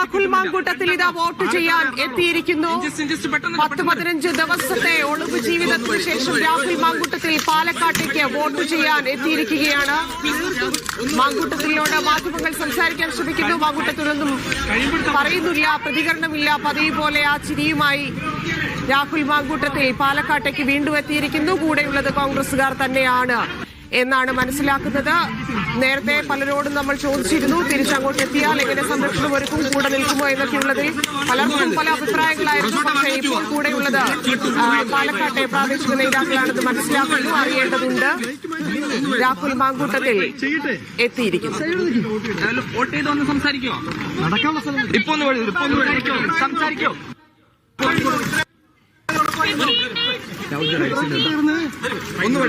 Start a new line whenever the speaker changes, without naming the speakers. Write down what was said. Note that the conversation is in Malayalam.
രാഹുൽ മാങ്കൂട്ടത്തിൽ ഇതാ വോട്ട് ചെയ്യാൻ എത്തിയിരിക്കുന്നു. 10-15 ദിവസത്തെ ഒളിവ് ജീവിതത്തിന് ശേഷം രാഹുൽ മാങ്കൂട്ടത്തിൽ പാലക്കാട്ടേക്ക് വോട്ട് ചെയ്യാൻ എത്തിയിരിക്കുകയാണ്. മാങ്കൂട്ടത്തിലോട് മാധ്യമങ്ങൾ സംസാരിക്കാൻ ശ്രമിക്കുന്നു. മാങ്കൂട്ടത്തിലൊന്നും പറയുന്നില്ല, പ്രതികരണമില്ല. പതിവ് പോലെ ആ ചിരിയുമായി രാഹുൽ മാങ്കൂട്ടത്തിൽ പാലക്കാട്ടേക്ക് വീണ്ടും എത്തിയിരിക്കുന്നു. കൂടെയുള്ളത് കോൺഗ്രസുകാർ തന്നെയാണ് എന്നാണ് മനസ്സിലാക്കുന്നത്. നേരത്തെ പലരോടും നമ്മൾ ചോദിച്ചിരുന്നു, തിരിച്ചങ്ങോട്ട് എത്തിയാൽ എങ്ങനെ സംരക്ഷണം ഒരുക്കും, കൂടെ നിൽക്കുമോ എന്നൊക്കെയുള്ളതിൽ പലർക്കും പല അഭിപ്രായങ്ങളായിരുന്നു. പക്ഷേ ഇപ്പോൾ കൂടെയുള്ളത് പാലക്കാട്ടെ പ്രാദേശിക നേതാക്കളാണെന്ന് മനസ്സിലാക്കുന്നു. അറിയേണ്ടതുണ്ട്. രാഹുൽ മാങ്കൂട്ടത്തിൽ എത്തിയിരിക്കുന്നു.
ഒന്ന്